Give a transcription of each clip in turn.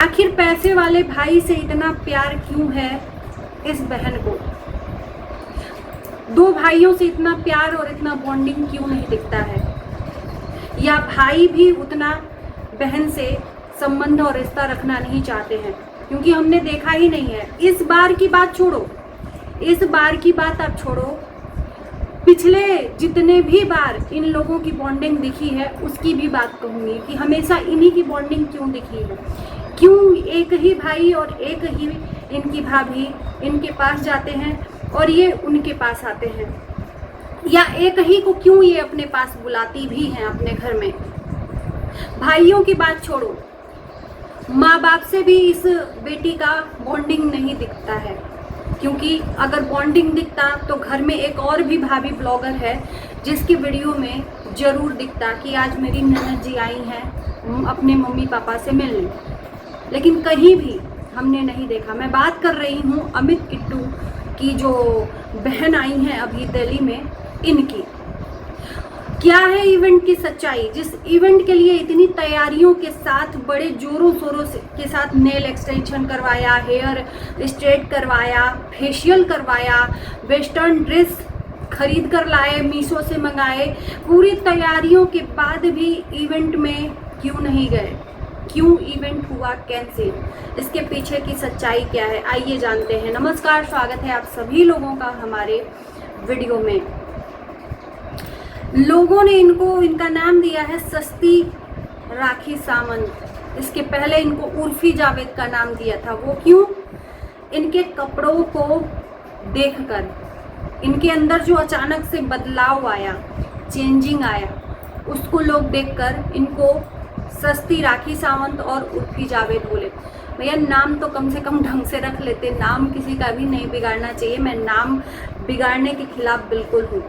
आखिर पैसे वाले भाई से इतना प्यार क्यों है इस बहन को? दो भाइयों से इतना प्यार और इतना बॉन्डिंग क्यों नहीं दिखता है? या भाई भी उतना बहन से संबंध और रिश्ता रखना नहीं चाहते हैं? क्योंकि हमने देखा ही नहीं है। इस बार की बात छोड़ो, इस बार की बात आप छोड़ो, पिछले जितने भी बार इन लोगों की बॉन्डिंग दिखी है उसकी भी बात कहूँगी कि हमेशा इन्हीं की बॉन्डिंग क्यों दिखी है। क्यों एक ही भाई और एक ही इनकी भाभी इनके पास जाते हैं और ये उनके पास आते हैं, या एक ही को क्यों ये अपने पास बुलाती भी हैं अपने घर में। भाइयों की बात छोड़ो, माँ बाप से भी इस बेटी का बॉन्डिंग नहीं दिखता है। क्योंकि अगर बॉन्डिंग दिखता तो घर में एक और भी भाभी ब्लॉगर है जिसकी वीडियो में ज़रूर दिखता कि आज मेरी ननद जी आई हैं अपने मम्मी पापा से मिलने, लेकिन कहीं भी हमने नहीं देखा। मैं बात कर रही हूँ अमित किट्टू की, जो बहन आई हैं अभी दिल्ली में, इनकी। क्या है इवेंट की सच्चाई? जिस इवेंट के लिए इतनी तैयारियों के साथ बड़े जोरों शोरों के साथ नेल एक्सटेंशन करवाया, हेयर स्ट्रेट करवाया, फेशियल करवाया, वेस्टर्न ड्रेस खरीद कर लाए, मीशो से मंगाए, पूरी तैयारियों के बाद भी इवेंट में क्यों नहीं गए? क्यों इवेंट हुआ कैंसिल? इसके पीछे की सच्चाई क्या है, आइए जानते हैं। नमस्कार, स्वागत है आप सभी लोगों का हमारे वीडियो में। लोगों ने इनका नाम दिया है सस्ती राखी सावंत। इसके पहले इनको उर्फी जावेद का नाम दिया था। वो क्यों? इनके कपड़ों को देखकर, इनके अंदर जो अचानक से बदलाव आया, चेंजिंग आया, उसको लोग देखकर इनको सस्ती राखी सावंत और उर्फी जावेद बोले। भैया नाम तो कम से कम ढंग से रख लेते, नाम किसी का भी नहीं बिगाड़ना चाहिए। मैं नाम बिगाड़ने के खिलाफ बिल्कुल हूँ।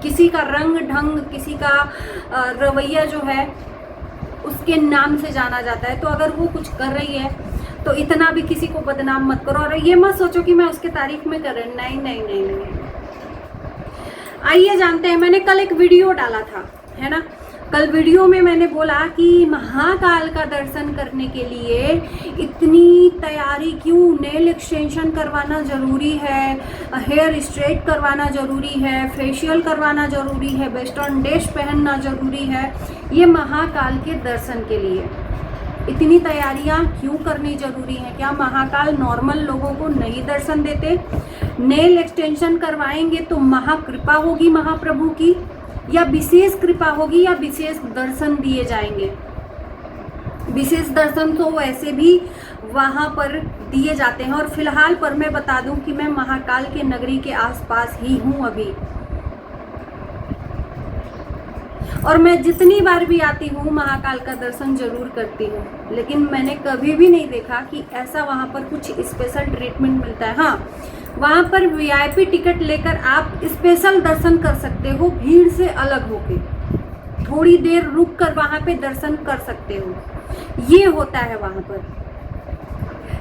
किसी का रंग ढंग, किसी का रवैया जो है उसके नाम से जाना जाता है। तो अगर वो कुछ कर रही है तो इतना भी किसी को बदनाम मत करो, और ये मत सोचो कि मैं उसके तारीफ में कर रही। नहीं नहीं नहीं नहीं। आइए जानते हैं। मैंने कल एक वीडियो डाला था, है ना। कल वीडियो में मैंने बोला कि महाकाल का दर्शन करने के लिए इतनी तैयारी क्यों? नेल एक्सटेंशन करवाना ज़रूरी है, हेयर स्ट्रेट करवाना ज़रूरी है, फेशियल करवाना ज़रूरी है, वेस्टर्न ड्रेस पहनना ज़रूरी है, ये महाकाल के दर्शन के लिए इतनी तैयारियां क्यों करनी ज़रूरी है? क्या महाकाल नॉर्मल लोगों को नहीं दर्शन देते? नेल एक्सटेंशन करवाएंगे तो महाकृपा होगी महाप्रभु की, या विशेष कृपा होगी, या विशेष दर्शन दिए जाएंगे? विशेष दर्शन तो वैसे भी वहाँ पर दिए जाते हैं। और फिलहाल पर मैं बता दूं कि मैं महाकाल के नगरी के आसपास ही हूँ अभी, और मैं जितनी बार भी आती हूँ महाकाल का दर्शन जरूर करती हूँ, लेकिन मैंने कभी भी नहीं देखा कि ऐसा वहाँ पर कुछ स्पेशल ट्रीटमेंट मिलता है। हाँ, वहाँ पर वीआईपी टिकट लेकर आप स्पेशल दर्शन कर सकते हो, भीड़ से अलग होके थोड़ी देर रुक कर वहाँ पे दर्शन कर सकते हो, ये होता है वहाँ पर।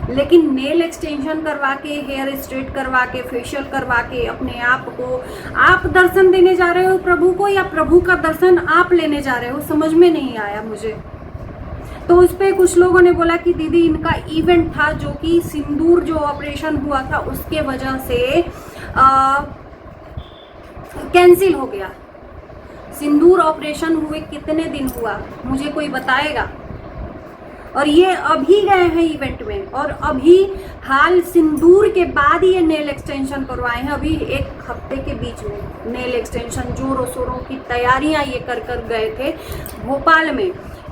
लेकिन नेल एक्सटेंशन करवा के, हेयर स्ट्रेट करवा के, फेशियल करवा के अपने आप को आप दर्शन देने जा रहे हो प्रभु को, या प्रभु का दर्शन आप लेने जा रहे हो? समझ में नहीं आया मुझे। तो उस पर कुछ लोगों ने बोला कि दीदी इनका इवेंट था जो कि सिंदूर जो ऑपरेशन हुआ था उसके वजह से कैंसिल हो गया। सिंदूर ऑपरेशन हुए कितने दिन हुआ मुझे कोई बताएगा? और ये अभी गए हैं इवेंट में, और अभी हाल सिंदूर के बाद ये नेल एक्सटेंशन करवाए हैं। अभी एक हफ्ते के बीच में नेल एक्सटेंशन जोरों शोरों की तैयारियां ये कर गए थे भोपाल में।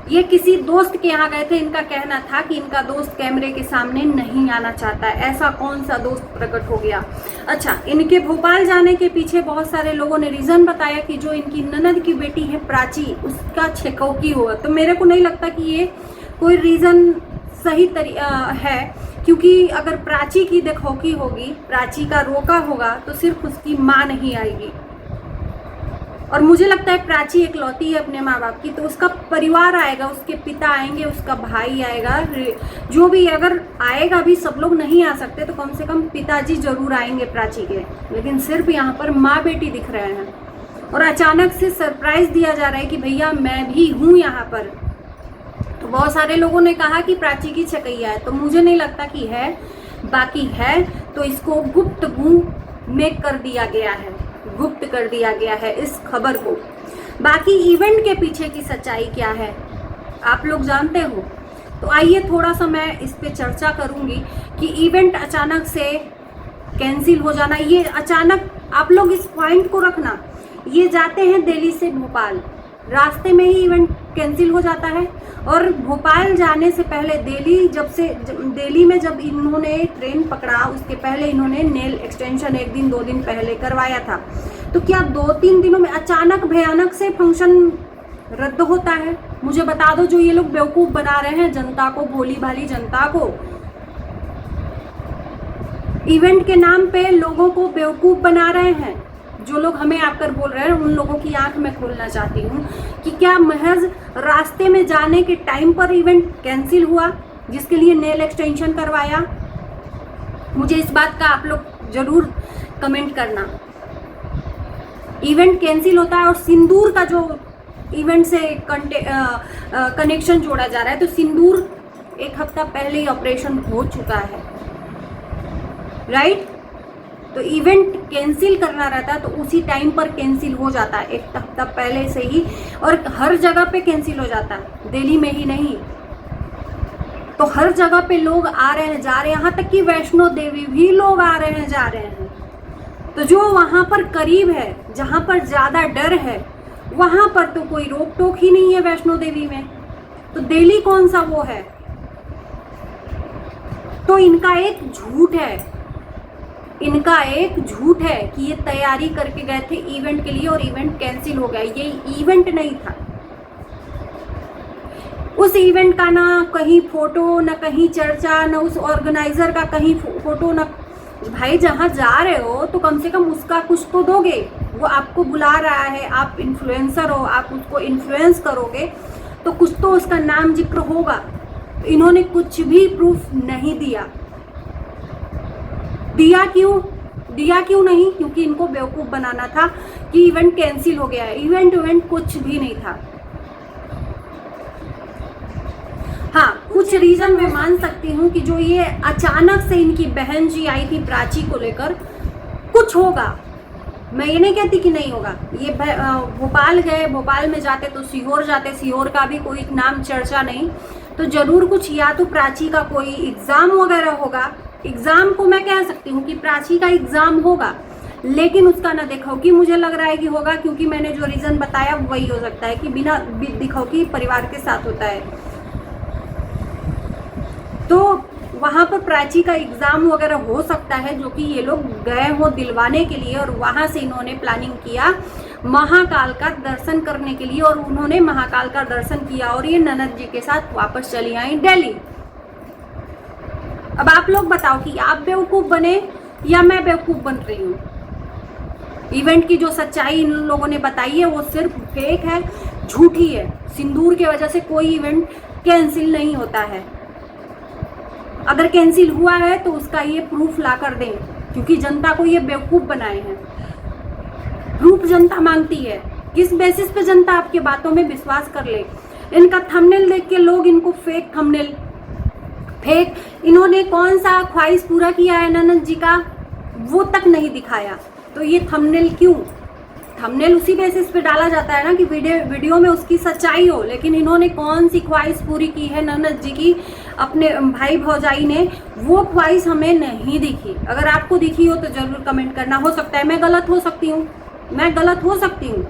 ये किसी दोस्त के यहाँ गए थे। इनका कहना था कि इनका दोस्त कैमरे के सामने नहीं आना चाहता है। ऐसा कौन सा दोस्त प्रकट हो गया? अच्छा, इनके भोपाल जाने के पीछे बहुत सारे लोगों ने रीज़न बताया कि जो इनकी ननद की बेटी है प्राची, उसका छेकौकी हुआ। तो मेरे को नहीं लगता कि ये कोई रीज़न सही है, क्योंकि अगर प्राची की देखौकी होगी, प्राची का रोका होगा, तो सिर्फ उसकी माँ नहीं आएगी। और मुझे लगता है प्राची इकलौती है अपने माँ बाप की, तो उसका परिवार आएगा, उसके पिता आएंगे, उसका भाई आएगा, जो भी अगर आएगा भी, सब लोग नहीं आ सकते तो कम से कम पिताजी जरूर आएंगे प्राची के। लेकिन सिर्फ यहाँ पर माँ बेटी दिख रहे हैं, और अचानक से सरप्राइज दिया जा रहा है कि भैया मैं भी हूँ यहाँ पर। तो बहुत सारे लोगों ने कहा कि प्राची की छकैया है, तो मुझे नहीं लगता कि है, बाकी है तो इसको गुप्त गुम में कर दिया गया है, गुप्त कर दिया गया है इस खबर को। बाकी इवेंट के पीछे की सच्चाई क्या है आप लोग जानते हो, तो आइए थोड़ा सा मैं इस पे चर्चा करूंगी कि इवेंट अचानक से कैंसिल हो जाना, ये अचानक, आप लोग इस पॉइंट को रखना, ये जाते हैं दिल्ली से भोपाल, रास्ते में ही इवेंट कैंसिल हो जाता है। और भोपाल जाने से पहले दिल्ली में जब इन्होंने ट्रेन पकड़ा, उसके पहले इन्होंने नेल एक्सटेंशन 1 दिन 2 दिन पहले करवाया था। तो क्या 2-3 दिनों में अचानक भयानक से फंक्शन रद्द होता है? मुझे बता दो, जो ये लोग बेवकूफ बना रहे हैं जनता को, भोली भाली जनता को, इवेंट के नाम पे लोगों को बेवकूफ बना रहे हैं। जो लोग हमें आकर बोल रहे हैं उन लोगों की आंख में खोलना चाहती हूँ कि क्या महज रास्ते में जाने के टाइम पर इवेंट कैंसिल हुआ जिसके लिए नेल एक्सटेंशन करवाया? मुझे इस बात का आप लोग जरूर कमेंट करना। इवेंट कैंसिल होता है और सिंदूर का जो इवेंट से कनेक्शन जोड़ा जा रहा है, तो सिंदूर 1 हफ्ता पहले ही ऑपरेशन हो चुका है, राइट? तो इवेंट कैंसिल करना रहता है तो उसी टाइम पर कैंसिल हो जाता है, 1 हफ्ता पहले से ही, और हर जगह पे कैंसिल हो जाता है, दिल्ली में ही नहीं। तो हर जगह पे लोग आ रहे हैं, जा रहे हैं, यहाँ तक कि वैष्णो देवी भी लोग आ रहे हैं, जा रहे हैं। तो जो वहाँ पर करीब है, जहाँ पर ज़्यादा डर है, वहाँ पर तो कोई रोक टोक ही नहीं है वैष्णो देवी में, तो दिल्ली कौन सा वो है? तो इनका एक झूठ है, इनका एक झूठ है कि ये तैयारी करके गए थे इवेंट के लिए और इवेंट कैंसिल हो गया। ये इवेंट नहीं था, उस इवेंट का ना कहीं फोटो, ना कहीं चर्चा, ना उस ऑर्गेनाइजर का कहीं फोटो, ना भाई जहां जा रहे हो तो कम से कम उसका कुछ तो दोगे। वो आपको बुला रहा है, आप इन्फ्लुएंसर हो, आप उसको इन्फ्लुएंस करोगे तो कुछ तो उसका नाम जिक्र होगा। इन्होंने कुछ भी प्रूफ नहीं दिया। दिया क्यों नहीं? क्योंकि इनको बेवकूफ बनाना था कि इवेंट कैंसिल हो गया है। इवेंट कुछ भी नहीं था। हाँ, कुछ रीजन मैं मान सकती हूँ कि जो ये अचानक से इनकी बहन जी आई थी प्राची को लेकर, कुछ होगा, मैं ये नहीं कहती कि नहीं होगा। ये भोपाल गए, भोपाल में जाते तो सीहोर जाते, सीहोर का भी कोई नाम चर्चा नहीं, तो जरूर कुछ, या तो प्राची का कोई एग्जाम वगैरह होगा। एग्जाम को मैं कह सकती हूँ कि प्राची का एग्जाम होगा, लेकिन उसका ना दिखौकी मुझे लग रहा है कि होगा, क्योंकि मैंने जो रीजन बताया वही हो सकता है कि बिना दिखौकी परिवार के साथ होता है। तो वहाँ पर प्राची का एग्जाम वगैरह हो सकता है, जो कि ये लोग गए हो दिलवाने के लिए, और वहाँ से इन्होंने प्लानिंग किया महाकाल का दर्शन करने के लिए, और उन्होंने महाकाल का दर्शन किया और ये ननद जी के साथ वापस चली आई दिल्ली। अब आप लोग बताओ कि आप बेवकूफ बने या मैं बेवकूफ बन रही हूँ? इवेंट की जो सच्चाई इन लोगों ने बताई है वो सिर्फ फेक है, झूठी है। सिंदूर की वजह से कोई इवेंट कैंसिल नहीं होता है। अगर कैंसिल हुआ है तो उसका ये प्रूफ ला कर दें, क्योंकि जनता को ये बेवकूफ बनाए हैं। प्रूफ जनता मांगती है। किस बेसिस पे जनता आपकी बातों में विश्वास कर ले? इनका थंबनेल देख के लोग इनको फेक थंबनेल, फेक, इन्होंने कौन सा ख्वाहिश पूरा किया है ननद जी का वो तक नहीं दिखाया, तो ये थंबनेल क्यों? थंबनेल उसी बेसिस पे डाला जाता है ना कि वीडियो में उसकी सच्चाई हो, लेकिन इन्होंने कौन सी ख्वाहिश पूरी की है ननद जी की अपने भाई भौजाई ने, वो ख्वाहिश हमें नहीं दिखी। अगर आपको दिखी हो तो जरूर कमेंट करना। हो सकता है मैं गलत हो सकती हूँ, मैं गलत हो सकती हूँ।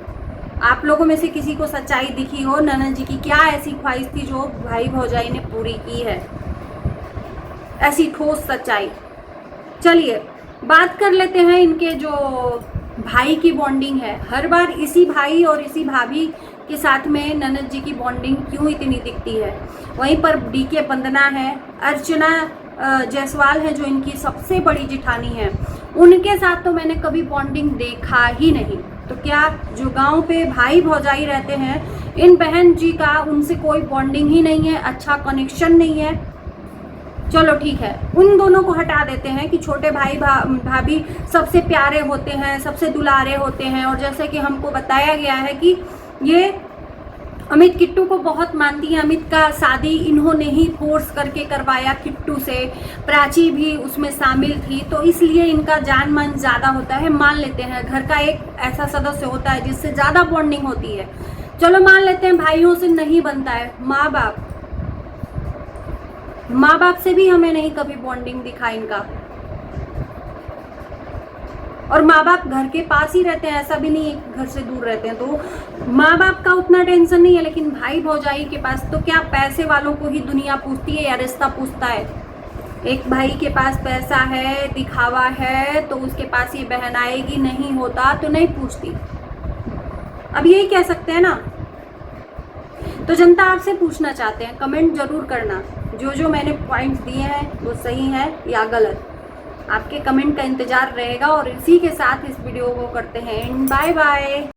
आप लोगों में से किसी को सच्चाई दिखी हो ननद जी की क्या ऐसी ख्वाहिश थी जो भाई भौजाई ने पूरी की है, ऐसी ठोस सच्चाई। चलिए बात कर लेते हैं इनके जो भाई की बॉन्डिंग है। हर बार इसी भाई और इसी भाभी के साथ में ननद जी की बॉन्डिंग क्यों इतनी दिखती है? वहीं पर डीके वंदना है, अर्चना जायसवाल है जो इनकी सबसे बड़ी जिठानी है, उनके साथ तो मैंने कभी बॉन्डिंग देखा ही नहीं। तो क्या जो गांव पे भाई भौजाई रहते हैं, इन बहन जी का उनसे कोई बॉन्डिंग ही नहीं है, अच्छा कनेक्शन नहीं है? चलो ठीक है, उन दोनों को हटा देते हैं कि छोटे भाई भाभी सबसे प्यारे होते हैं, सबसे दुलारे होते हैं, और जैसे कि हमको बताया गया है कि ये अमित किट्टू को बहुत मानती है। अमित का शादी इन्होंने ही फोर्स करके करवाया किट्टू से, प्राची भी उसमें शामिल थी, तो इसलिए इनका जान मन ज़्यादा होता है। मान लेते हैं घर का एक ऐसा सदस्य होता है जिससे ज़्यादा बॉन्डिंग होती है, चलो मान लेते हैं भाइयों से नहीं बनता है। माँ बाप से भी हमें नहीं कभी बॉन्डिंग दिखा इनका। और माँ बाप घर के पास ही रहते हैं, ऐसा भी नहीं है घर से दूर रहते हैं, तो माँ बाप का उतना टेंशन नहीं है। लेकिन भाई भौजाई के पास तो क्या पैसे वालों को ही दुनिया पूछती है या रिश्ता पूछता है? एक भाई के पास पैसा है, दिखावा है, तो उसके पास ये बहन आएगी, नहीं होता तो नहीं पूछती। अब यही कह सकते हैं ना। तो जनता आपसे पूछना चाहते हैं, कमेंट जरूर करना जो जो मैंने पॉइंट्स दिए हैं वो सही है या गलत। आपके कमेंट का इंतजार रहेगा। और इसी के साथ इस वीडियो को करते हैं बाय बाय।